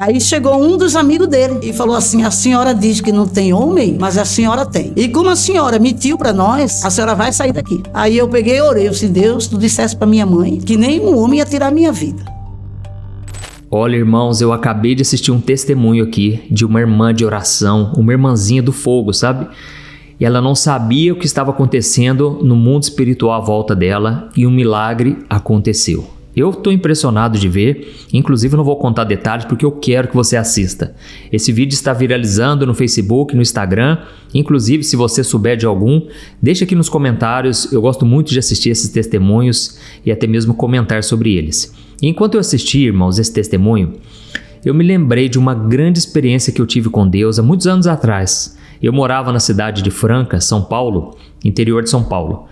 Aí chegou um dos amigos dele e falou assim: a senhora diz que não tem homem, mas a senhora tem. E como a senhora mentiu pra nós, a senhora vai sair daqui. Aí eu peguei e orei, eu disse: Deus, tu dissesse pra minha mãe que nenhum homem ia tirar minha vida. Olha, irmãos, eu acabei de assistir um testemunho aqui de uma irmã de oração, uma irmãzinha do fogo, sabe? E ela não sabia o que estava acontecendo no mundo espiritual à volta dela e um milagre aconteceu. Eu estou impressionado de ver, inclusive eu não vou contar detalhes porque eu quero que você assista. Esse vídeo está viralizando no Facebook, no Instagram, inclusive se você souber de algum, deixa aqui nos comentários, eu gosto muito de assistir esses testemunhos e até mesmo comentar sobre eles. E enquanto eu assisti, irmãos, esse testemunho, eu me lembrei de uma grande experiência que eu tive com Deus há muitos anos atrás. Eu morava na cidade de Franca, São Paulo, interior de São Paulo,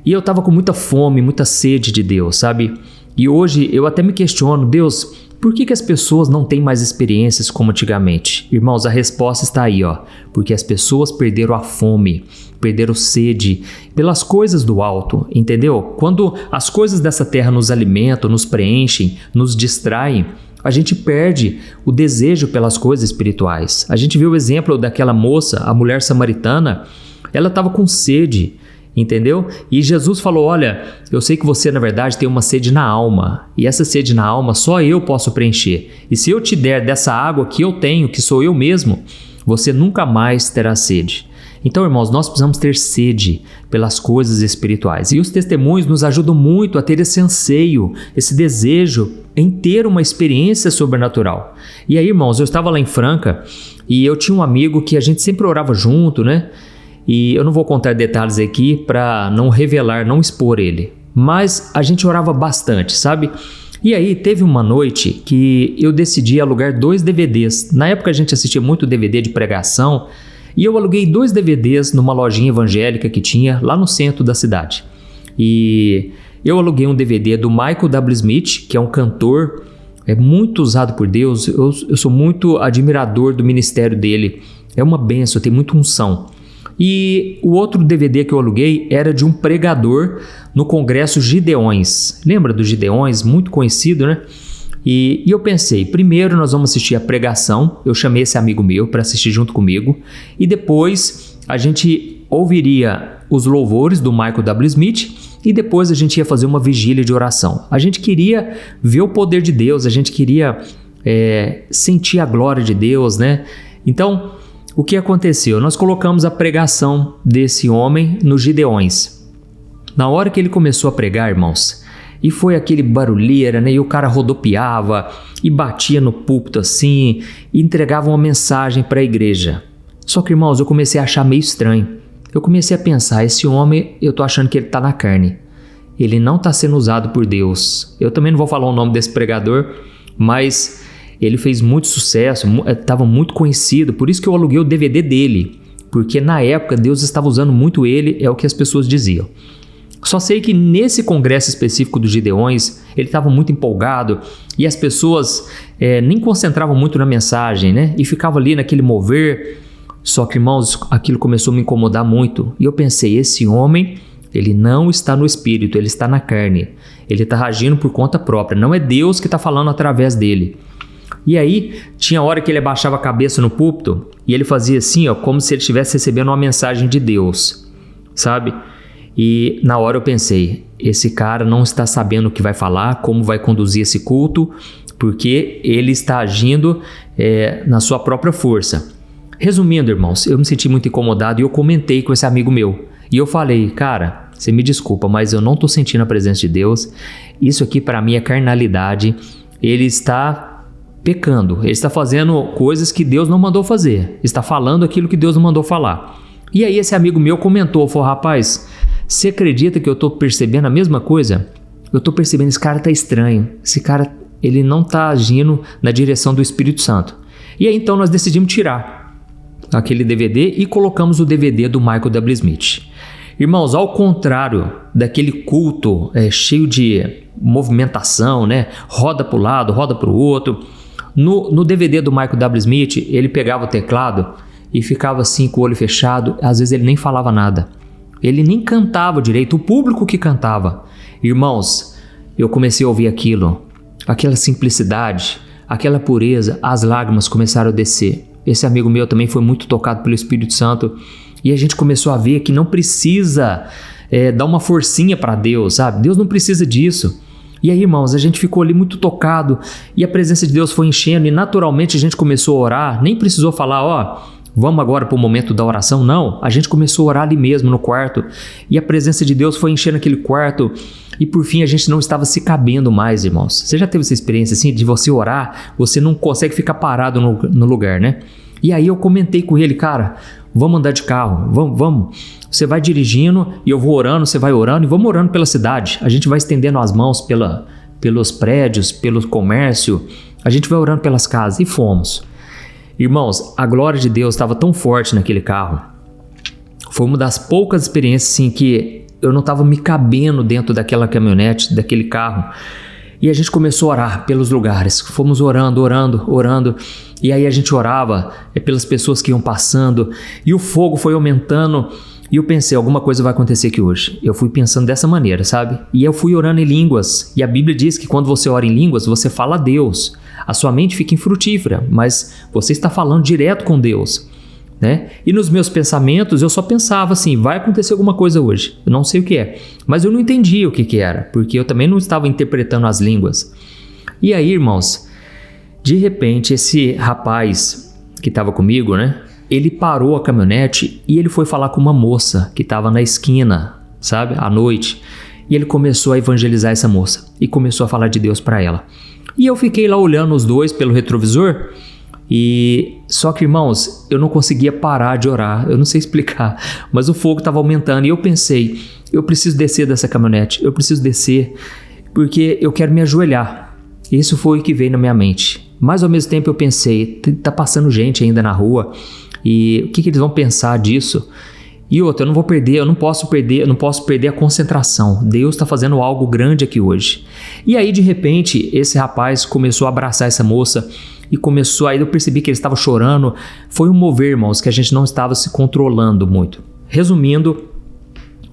e eu estava com muita fome, muita sede de Deus, sabe? E hoje eu até me questiono: Deus, por que as pessoas não têm mais experiências como antigamente? Irmãos, a resposta está aí, ó. Porque as pessoas perderam a fome, perderam sede pelas coisas do alto, entendeu? Quando as coisas dessa terra nos alimentam, nos preenchem, nos distraem, a gente perde o desejo pelas coisas espirituais. A gente viu o exemplo daquela moça, a mulher samaritana, ela estava com sede, entendeu? E Jesus falou: olha, eu sei que você na verdade tem uma sede na alma, e essa sede na alma só eu posso preencher. E se eu te der dessa água que eu tenho, que sou eu mesmo, você nunca mais terá sede. Então, irmãos, nós precisamos ter sede pelas coisas espirituais. E os testemunhos nos ajudam muito a ter esse anseio, esse desejo em ter uma experiência sobrenatural. E aí, irmãos, eu estava lá em Franca e eu tinha um amigo que a gente sempre orava junto, né? E eu não vou contar detalhes aqui para não revelar, não expor ele. Mas a gente orava bastante, sabe? E aí teve uma noite que eu decidi alugar 2 DVDs. Na época a gente assistia muito DVD de pregação. E eu aluguei 2 DVDs numa lojinha evangélica que tinha lá no centro da cidade. E eu aluguei um DVD do Michael W. Smith, que é um cantor muito usado por Deus. Eu sou muito admirador do ministério dele. É uma bênção, tem muita unção. E o outro DVD que eu aluguei era de um pregador no Congresso Gideões. Lembra dos Gideões? Muito conhecido, né? E eu pensei, primeiro nós vamos assistir a pregação. Eu chamei esse amigo meu para assistir junto comigo. E depois a gente ouviria os louvores do Michael W. Smith. E depois a gente ia fazer uma vigília de oração. A gente queria ver o poder de Deus. A gente queria sentir a glória de Deus, né? Então, o que aconteceu? Nós colocamos a pregação desse homem no Gideões. Na hora que ele começou a pregar, irmãos, e foi aquele barulheira, né? E o cara rodopiava e batia no púlpito assim, e entregava uma mensagem para a igreja. Só que, irmãos, eu comecei a achar meio estranho. Eu comecei a pensar: esse homem, eu tô achando que ele tá na carne. Ele não tá sendo usado por Deus. Eu também não vou falar o nome desse pregador, mas ele fez muito sucesso, estava muito conhecido, por isso que eu aluguei o DVD dele, porque na época Deus estava usando muito ele, é o que as pessoas diziam. Só sei que nesse congresso específico dos Gideões, ele estava muito empolgado e as pessoas nem concentravam muito na mensagem, né? E ficavam ali naquele mover. Só que, irmãos, aquilo começou a me incomodar muito. E eu pensei: esse homem, ele não está no espírito, ele está na carne. Ele está agindo por conta própria, não é Deus que está falando através dele. E aí, tinha hora que ele abaixava a cabeça no púlpito e ele fazia assim, ó, como se ele estivesse recebendo uma mensagem de Deus, sabe? E na hora eu pensei: esse cara não está sabendo o que vai falar, como vai conduzir esse culto, porque ele está agindo na sua própria força. Resumindo, irmãos, eu me senti muito incomodado e eu comentei com esse amigo meu. E eu falei: cara, você me desculpa, mas eu não estou sentindo a presença de Deus. Isso aqui para mim é carnalidade. Ele está pecando, ele está fazendo coisas que Deus não mandou fazer, está falando aquilo que Deus não mandou falar. E aí esse amigo meu comentou, falou: rapaz, você acredita que eu estou percebendo a mesma coisa? Eu estou percebendo, esse cara está estranho, esse cara, ele não está agindo na direção do Espírito Santo. E aí então nós decidimos tirar aquele DVD e colocamos o DVD do Michael W. Smith. Irmãos, ao contrário daquele culto cheio de movimentação, né? Roda para o lado, roda para o outro. No DVD do Michael W. Smith, ele pegava o teclado e ficava assim com o olho fechado. Às vezes ele nem falava nada. Ele nem cantava direito, o público que cantava. Irmãos, eu comecei a ouvir aquilo, aquela simplicidade, aquela pureza, as lágrimas começaram a descer. Esse amigo meu também foi muito tocado pelo Espírito Santo e a gente começou a ver que não precisa dar uma forcinha para Deus, sabe? Deus não precisa disso. E aí, irmãos, a gente ficou ali muito tocado e a presença de Deus foi enchendo e naturalmente a gente começou a orar, nem precisou falar, vamos agora para o momento da oração, não. A gente começou a orar ali mesmo no quarto e a presença de Deus foi enchendo aquele quarto e por fim a gente não estava se cabendo mais, irmãos. Você já teve essa experiência assim de você orar, você não consegue ficar parado no lugar, né? E aí eu comentei com ele, cara, vamos andar de carro, vamos. Você vai dirigindo e eu vou orando, você vai orando e vamos orando pela cidade. A gente vai estendendo as mãos pelos prédios, pelo comércio, a gente vai orando pelas casas e fomos. Irmãos, a glória de Deus estava tão forte naquele carro. Foi uma das poucas experiências assim, que eu não estava me cabendo dentro daquela caminhonete, daquele carro. E a gente começou a orar pelos lugares. Fomos orando. E aí a gente orava pelas pessoas que iam passando. E o fogo foi aumentando. E eu pensei, alguma coisa vai acontecer aqui hoje. Eu fui pensando dessa maneira, sabe? E eu fui orando em línguas. E a Bíblia diz que quando você ora em línguas, você fala a Deus. A sua mente fica infrutífera, mas você está falando direto com Deus, né? E nos meus pensamentos, eu só pensava assim, vai acontecer alguma coisa hoje. Eu não sei o que é. Mas eu não entendia o que era, porque eu também não estava interpretando as línguas. E aí, irmãos, de repente, esse rapaz que estava comigo, né? Ele parou a caminhonete e ele foi falar com uma moça que estava na esquina, sabe, à noite. E ele começou a evangelizar essa moça e começou a falar de Deus para ela. E eu fiquei lá olhando os dois pelo retrovisor e só que, irmãos, eu não conseguia parar de orar. Eu não sei explicar, mas o fogo estava aumentando e eu pensei, eu preciso descer dessa caminhonete, eu preciso descer porque eu quero me ajoelhar. Isso foi o que veio na minha mente. Mas ao mesmo tempo eu pensei, tá passando gente ainda na rua. E o que eles vão pensar disso? E outra, eu não posso perder a concentração. Deus está fazendo algo grande aqui hoje. E aí, de repente, esse rapaz começou a abraçar essa moça e aí eu percebi que ele estava chorando. Foi um mover, irmãos, que a gente não estava se controlando muito. Resumindo,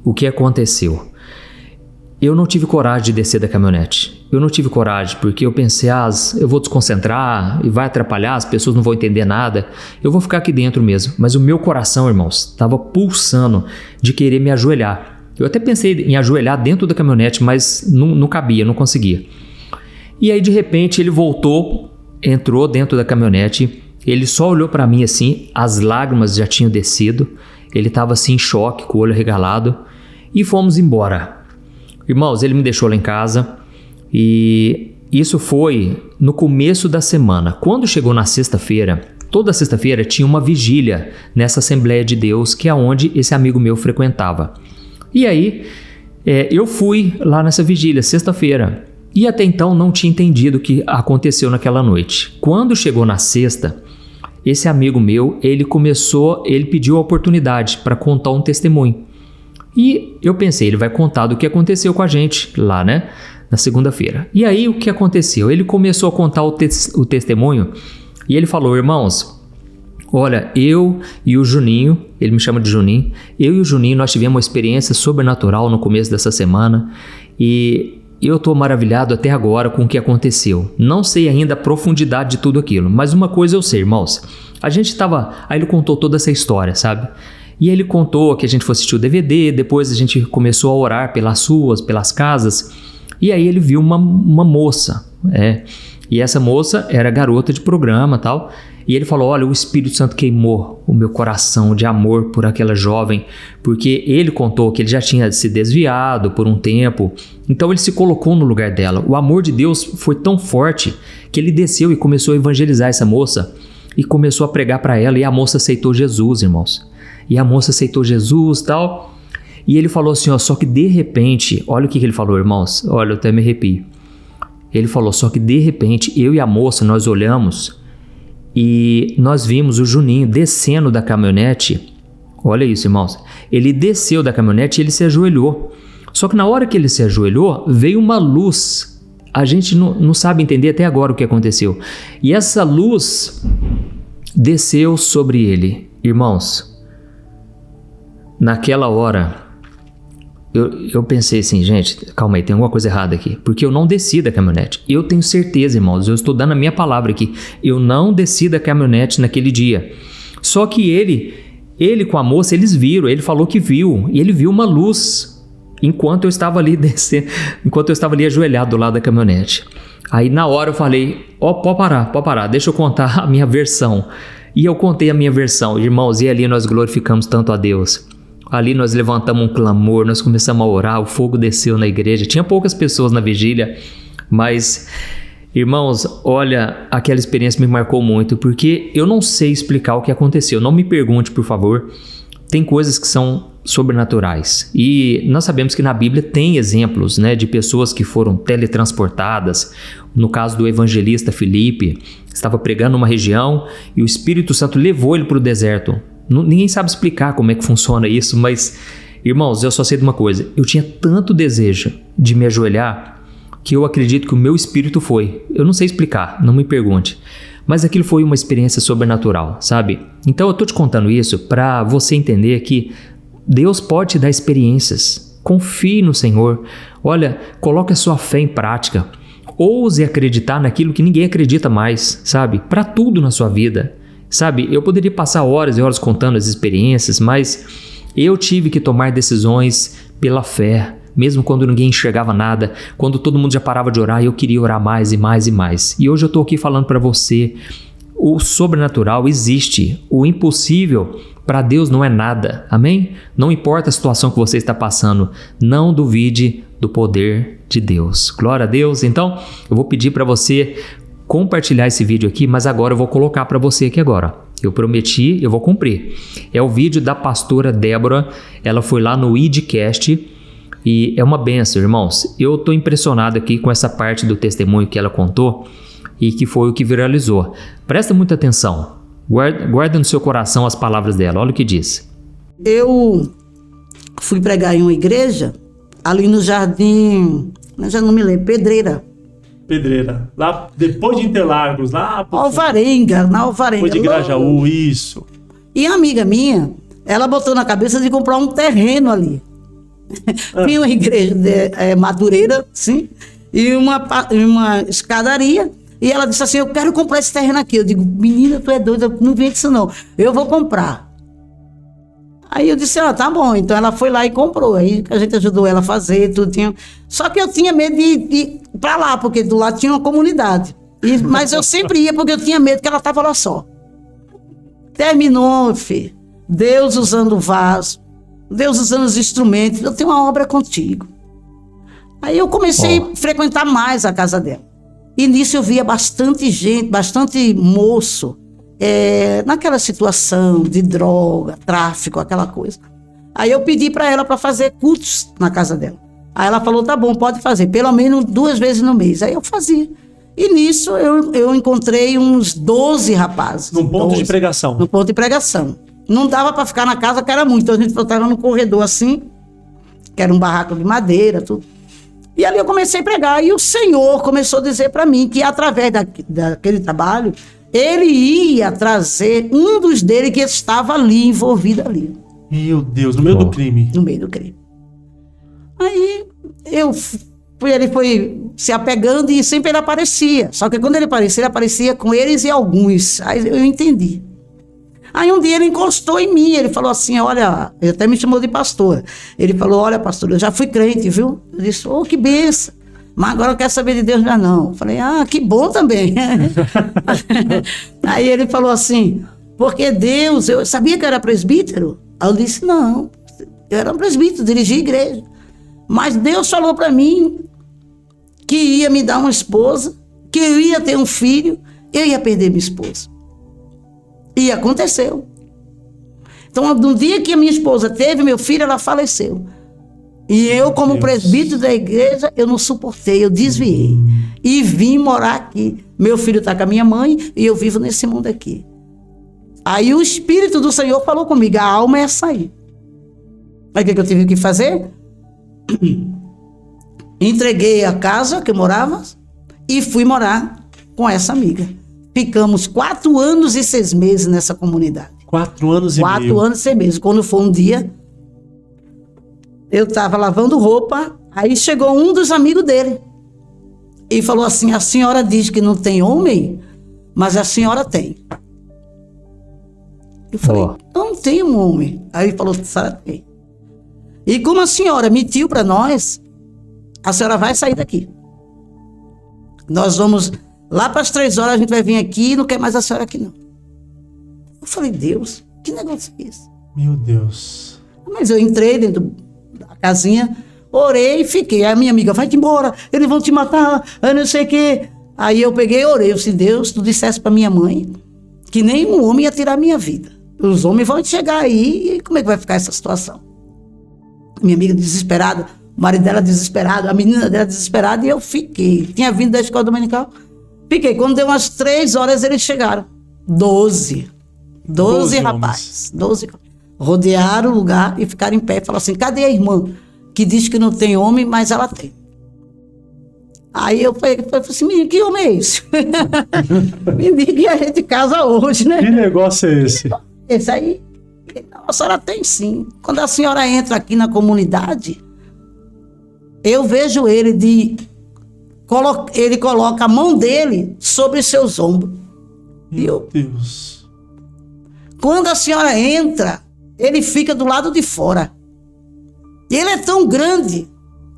o que aconteceu? Eu não tive coragem de descer da caminhonete. Eu não tive coragem porque eu pensei, eu vou desconcentrar e vai atrapalhar, as pessoas não vão entender nada. Eu vou ficar aqui dentro mesmo. Mas o meu coração, irmãos, estava pulsando de querer me ajoelhar. Eu até pensei em ajoelhar dentro da caminhonete, mas não cabia, não conseguia. E aí, de repente, ele voltou, entrou dentro da caminhonete. Ele só olhou para mim assim, as lágrimas já tinham descido. Ele estava assim em choque, com o olho regalado. E fomos embora. Irmãos, ele me deixou lá em casa e isso foi no começo da semana. Quando chegou na sexta-feira, toda sexta-feira tinha uma vigília nessa Assembleia de Deus, que é onde esse amigo meu frequentava. E aí, eu fui lá nessa vigília, sexta-feira, e até então não tinha entendido o que aconteceu naquela noite. Quando chegou na sexta, esse amigo meu, ele pediu a oportunidade para contar um testemunho. E eu pensei, ele vai contar do que aconteceu com a gente lá, né? Na segunda-feira. E aí, o que aconteceu? Ele começou a contar o testemunho e ele falou, irmãos, olha, eu e o Juninho, ele me chama de Juninho, eu e o Juninho, nós tivemos uma experiência sobrenatural no começo dessa semana e eu estou maravilhado até agora com o que aconteceu. Não sei ainda a profundidade de tudo aquilo, mas uma coisa eu sei, irmãos. Aí ele contou toda essa história, sabe? E ele contou que a gente foi assistir o DVD, depois a gente começou a orar pelas ruas, pelas casas, e aí ele viu uma moça, e essa moça era garota de programa e tal, e ele falou, olha, o Espírito Santo queimou o meu coração de amor por aquela jovem, porque ele contou que ele já tinha se desviado por um tempo, então ele se colocou no lugar dela. O amor de Deus foi tão forte que ele desceu e começou a evangelizar essa moça, e começou a pregar para ela, e a moça aceitou Jesus, irmãos. E a moça aceitou Jesus e tal. E ele falou assim, só que de repente, olha o que ele falou, irmãos. Olha, eu até me arrepio. Ele falou, só que de repente, eu e a moça, nós olhamos e nós vimos o Juninho descendo da caminhonete. Olha isso, irmãos. Ele desceu da caminhonete e ele se ajoelhou. Só que na hora que ele se ajoelhou, veio uma luz. A gente não sabe entender até agora o que aconteceu. E essa luz desceu sobre ele. Irmãos, naquela hora, eu pensei assim, gente, calma aí, tem alguma coisa errada aqui. Porque eu não desci da caminhonete. Eu tenho certeza, irmãos, eu estou dando a minha palavra aqui. Eu não desci da caminhonete naquele dia. Só que ele com a moça, eles viram, ele falou que viu. E ele viu uma luz enquanto eu estava ali descendo, enquanto eu estava ali ajoelhado do lado da caminhonete. Aí na hora eu falei, pode parar, deixa eu contar a minha versão. E eu contei a minha versão, irmãos, e ali nós glorificamos tanto a Deus. Ali nós levantamos um clamor, nós começamos a orar, o fogo desceu na igreja. Tinha poucas pessoas na vigília, mas, irmãos, olha, aquela experiência me marcou muito, porque eu não sei explicar o que aconteceu. Não me pergunte, por favor. Tem coisas que são sobrenaturais. E nós sabemos que na Bíblia tem exemplos, né, de pessoas que foram teletransportadas. No caso do evangelista Filipe, estava pregando numa região e o Espírito Santo levou ele para o deserto. Ninguém sabe explicar como é que funciona isso, mas, irmãos, eu só sei de uma coisa. Eu tinha tanto desejo de me ajoelhar que eu acredito que o meu espírito foi. Eu não sei explicar, não me pergunte. Mas aquilo foi uma experiência sobrenatural, sabe? Então eu tô te contando isso para você entender que Deus pode te dar experiências. Confie no Senhor. Olha, coloque a sua fé em prática. Ouse acreditar naquilo que ninguém acredita mais, sabe? Para tudo na sua vida. Sabe, eu poderia passar horas e horas contando as experiências, mas eu tive que tomar decisões pela fé, mesmo quando ninguém enxergava nada, quando todo mundo já parava de orar, eu queria orar mais e mais e mais. E hoje eu estou aqui falando para você, o sobrenatural existe, o impossível para Deus não é nada, amém? Não importa a situação que você está passando, não duvide do poder de Deus. Glória a Deus. Então, eu vou pedir para você compartilhar esse vídeo aqui, mas agora eu vou colocar para você aqui agora. Eu prometi, eu vou cumprir. É o vídeo da pastora Débora, ela foi lá no IDcast e é uma benção, irmãos. Eu estou impressionado aqui com essa parte do testemunho que ela contou e que foi o que viralizou. Presta muita atenção, guarda no seu coração as palavras dela, olha o que diz. Eu fui pregar em uma igreja ali no Jardim, já não me lembro, Pedreira, lá depois de Interlagos, lá... Alvarenga, na Alvarenga. Depois de Grajaú, isso. E a amiga minha, ela botou na cabeça de comprar um terreno ali. Tinha uma igreja de Madureira, sim, e uma escadaria, e ela disse assim, eu quero comprar esse terreno aqui. Eu digo, menina, tu é doida, não vem disso não, eu vou comprar. Aí eu disse, tá bom. Então ela foi lá e comprou. Aí a gente ajudou ela a fazer, tudo tinha. Só que eu tinha medo de ir pra lá, porque do lado tinha uma comunidade. Mas eu sempre ia porque eu tinha medo que ela tava lá só. Terminou, filho. Deus usando o vaso, Deus usando os instrumentos. Eu tenho uma obra contigo. Aí eu comecei a frequentar mais a casa dela. E nisso eu via bastante gente, bastante moço, naquela situação de droga, tráfico, aquela coisa. Aí eu pedi para ela para fazer cultos na casa dela. Aí ela falou, tá bom, pode fazer, pelo menos 2 vezes no mês. Aí eu fazia. E nisso eu encontrei uns 12 rapazes. No ponto de pregação? No ponto de pregação. Não dava para ficar na casa, que era muito. Então a gente estava no corredor assim, que era um barraco de madeira, tudo. E ali eu comecei a pregar. E o Senhor começou a dizer para mim que através daquele trabalho, ele ia trazer um dos dele que estava ali, envolvido ali. Meu Deus, no meio do crime. No meio do crime. Aí ele foi se apegando e sempre ele aparecia. Só que quando ele aparecia com eles e alguns. Aí eu entendi. Aí um dia ele encostou em mim, ele falou assim, olha, ele até me chamou de pastor. Ele falou, olha pastor, eu já fui crente, viu? Eu disse, que benção. Mas agora eu quero saber de Deus já não. Eu falei, que bom também. Aí ele falou assim, porque Deus, eu sabia que eu era presbítero? Aí eu disse, não, eu era um presbítero, dirigia a igreja. Mas Deus falou para mim que ia me dar uma esposa, que eu ia ter um filho, eu ia perder minha esposa. E aconteceu. Então, no dia que a minha esposa teve meu filho, ela faleceu. E eu, como presbítero da igreja, eu não suportei, eu desviei. E vim morar aqui. Meu filho está com a minha mãe e eu vivo nesse mundo aqui. Aí o Espírito do Senhor falou comigo, a alma é sair. Aí o que eu tive que fazer? Entreguei a casa que eu morava e fui morar com essa amiga. Ficamos 4 anos e 6 meses nessa comunidade. 4 anos e meio. 4 anos e 6 meses. Quando foi um dia, eu estava lavando roupa, aí chegou um dos amigos dele e falou assim: a senhora diz que não tem homem, mas a senhora tem. Eu falei: não tem um homem. Aí ele falou: a senhora tem. E como a senhora mentiu para nós, a senhora vai sair daqui. Nós vamos, lá para as 3 horas a gente vai vir aqui e não quer mais a senhora aqui não. Eu falei: Deus, que negócio é esse? Meu Deus. Mas eu entrei dentro da casinha, orei e fiquei. Aí a minha amiga: vai-te embora, eles vão te matar, eu não sei o quê. Aí eu peguei e orei. Eu disse: Deus, tu dissesse para minha mãe que nenhum homem ia tirar a minha vida. Os homens vão chegar aí e como é que vai ficar essa situação? Minha amiga desesperada, o marido dela desesperado, a menina dela desesperada, e eu fiquei. Tinha vindo da escola dominical. Fiquei. Quando deu umas 3 horas, eles chegaram. 12 rapazes. 12. Rodearam o lugar e ficaram em pé. Falaram assim: cadê a irmã que diz que não tem homem, mas ela tem? Aí eu falei assim: menino, que homem é esse? Me diga que a gente casa hoje, né? Que negócio é esse? Esse aí, a senhora tem sim. Quando a senhora entra aqui na comunidade, eu vejo ele ele coloca a mão dele sobre seus ombros. Meu Deus. Quando a senhora entra, ele fica do lado de fora. E ele é tão grande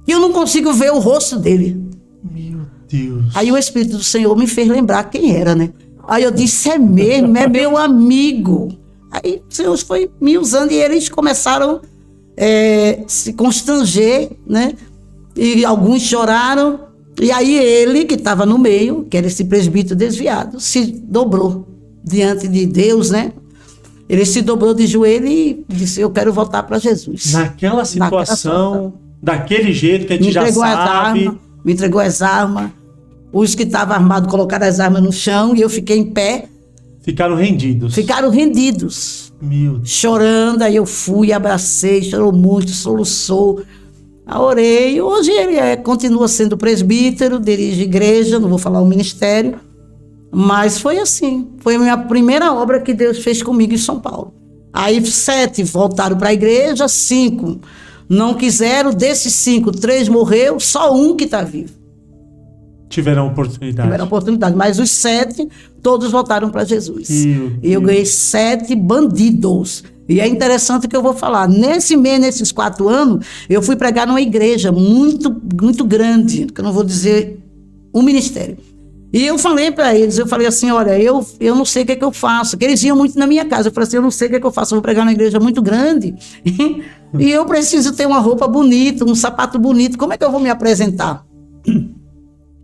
que eu não consigo ver o rosto dele. Meu Deus. Aí o Espírito do Senhor me fez lembrar quem era, né? Aí eu disse: é mesmo, é meu amigo. Aí o Senhor foi me usando e eles começaram a se constranger, né? E alguns choraram. E aí ele, que estava no meio, que era esse presbítero desviado, se dobrou diante de Deus, né? Ele se dobrou de joelho e disse: eu quero voltar para Jesus. Naquela situação, daquele jeito que a gente já sabe. Me entregou as armas. Os que estavam armados colocaram as armas no chão e eu fiquei em pé. Ficaram rendidos. Meu Deus. Chorando, aí eu fui, abracei, chorou muito, soluçou. Orei. Hoje ele continua sendo presbítero, dirige igreja, não vou falar o ministério. Mas foi assim. Foi a minha primeira obra que Deus fez comigo em São Paulo. Aí 7 voltaram para a igreja, 5 não quiseram. Desses 5, 3 morreu, só um que está vivo. Tiveram oportunidade. Mas os 7, todos voltaram para Jesus. E eu ganhei 7 bandidos. E é interessante o que eu vou falar. Nesses 4 anos, eu fui pregar numa igreja muito, muito grande, que eu não vou dizer um ministério. E eu falei para eles, eu falei assim: olha, eu não sei o que é que eu faço. Porque eles iam muito na minha casa. Eu falei assim: eu não sei o que é que eu faço. Eu vou pregar numa igreja muito grande. E eu preciso ter uma roupa bonita, um sapato bonito. Como é que eu vou me apresentar?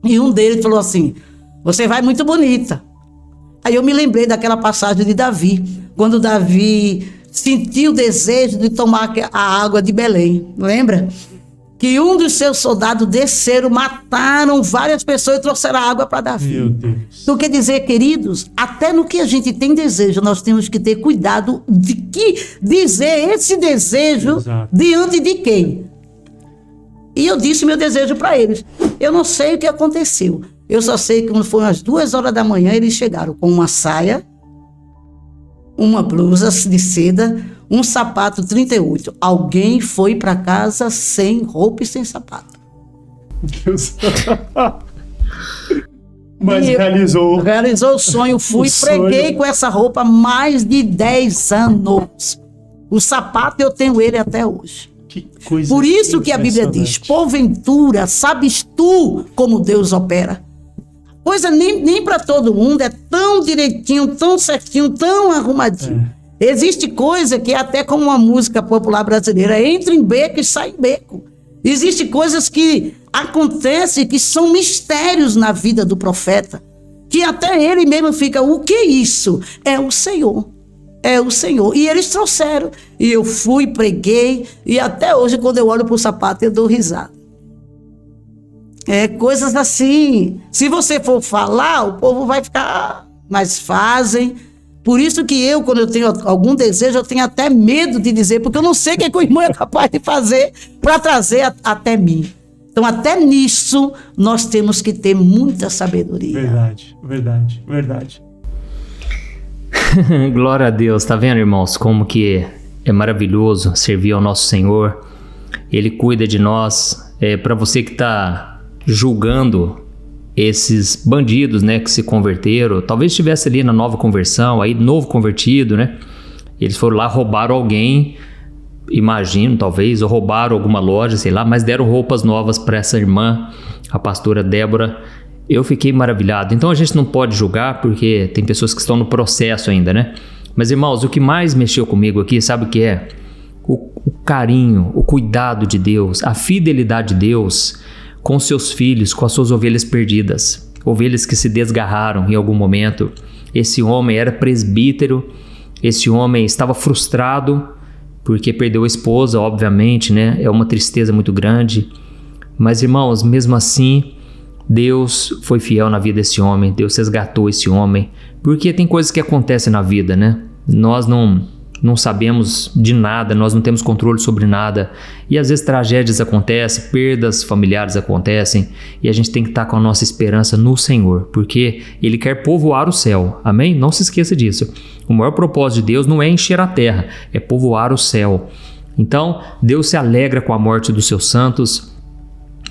E um deles falou assim: você vai muito bonita. Aí eu me lembrei daquela passagem de Davi, quando Davi sentiu o desejo de tomar a água de Belém, lembra? Que um dos seus soldados desceram, mataram várias pessoas e trouxeram água para Davi. Meu Deus. Então quer dizer, queridos, até no que a gente tem desejo, nós temos que ter cuidado de que dizer esse desejo. Exato. Diante de quem? E eu disse meu desejo para eles. Eu não sei o que aconteceu. Eu só sei que quando foram às 2 horas da manhã, eles chegaram com uma saia, uma blusa de seda, um sapato 38. Alguém foi para casa sem roupa e sem sapato. Deus. Mas realizou o sonho. Fui e preguei com essa roupa mais de 10 anos. O sapato eu tenho ele até hoje. Que coisa. Por isso que a Bíblia diz: porventura, sabes tu como Deus opera? Coisa nem para todo mundo, é tão direitinho, tão certinho, tão arrumadinho. Existe coisa que é até como uma música popular brasileira: entra em beco e sai em beco. Existe coisas que acontecem que são mistérios na vida do profeta, que até ele mesmo fica: o que é isso? É o Senhor. É o Senhor. E eles trouxeram. E eu fui, preguei. E até hoje, quando eu olho para o sapato, eu dou risada. Coisas assim. Se você for falar, o povo vai ficar. Mas fazem. Por isso que eu, quando eu tenho algum desejo, eu tenho até medo de dizer, porque eu não sei o que o irmão é capaz de fazer para trazer até mim. Então, até nisso, nós temos que ter muita sabedoria. Verdade. Glória a Deus, tá vendo, irmãos, como que é maravilhoso servir ao nosso Senhor. Ele cuida de nós. Para você que está julgando esses bandidos, né, que se converteram, talvez estivesse ali na nova conversão, aí novo convertido, né? Eles foram lá, roubaram alguém, imagino, talvez, ou roubaram alguma loja, sei lá, mas deram roupas novas para essa irmã, a pastora Débora. Eu fiquei maravilhado. Então a gente não pode julgar, porque tem pessoas que estão no processo ainda, né? Mas, irmãos, o que mais mexeu comigo aqui, sabe o que é? O carinho, o cuidado de Deus, a fidelidade de Deus com seus filhos, com as suas ovelhas perdidas, ovelhas que se desgarraram em algum momento. Esse homem era presbítero, esse homem estava frustrado porque perdeu a esposa, obviamente, né? É uma tristeza muito grande. Mas, irmãos, mesmo assim, Deus foi fiel na vida desse homem, Deus resgatou esse homem, porque tem coisas que acontecem na vida, né? Nós não sabemos de nada, nós não temos controle sobre nada, e às vezes tragédias acontecem, perdas familiares acontecem, e a gente tem que estar com a nossa esperança no Senhor, porque Ele quer povoar o céu, amém? Não se esqueça disso. O maior propósito de Deus não é encher a terra, é povoar o céu. Então, Deus se alegra com a morte dos seus santos,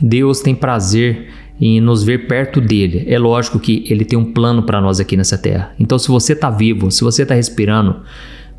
Deus tem prazer em nos ver perto dele. É lógico que Ele tem um plano para nós aqui nessa terra. Então, se você está vivo, se você está respirando,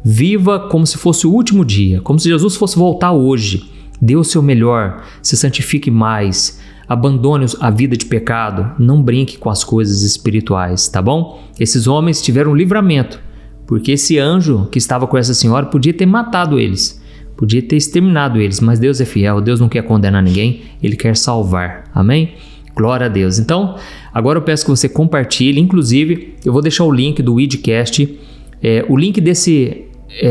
viva como se fosse o último dia, como se Jesus fosse voltar hoje. Dê o seu melhor, se santifique mais, abandone a vida de pecado, não brinque com as coisas espirituais, tá bom? Esses homens tiveram um livramento, porque esse anjo que estava com essa senhora podia ter matado eles, podia ter exterminado eles, mas Deus é fiel, Deus não quer condenar ninguém, Ele quer salvar, amém? Glória a Deus. Então, agora eu peço que você compartilhe, inclusive eu vou deixar o link do Idcast, o link desse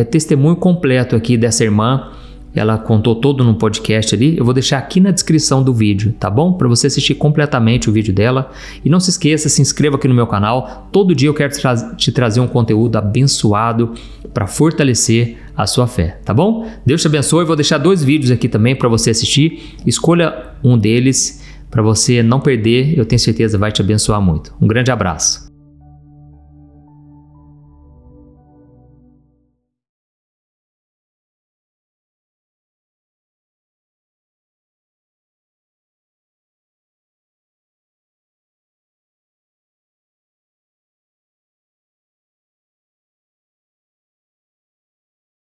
testemunho completo aqui dessa irmã, ela contou todo num podcast ali, eu vou deixar aqui na descrição do vídeo, tá bom? Para você assistir completamente o vídeo dela. E não se esqueça, se inscreva aqui no meu canal, todo dia eu quero te trazer um conteúdo abençoado para fortalecer a sua fé, tá bom? Deus te abençoe, eu vou deixar 2 vídeos aqui também para você assistir, escolha um deles para você não perder, eu tenho certeza vai te abençoar muito. Um grande abraço.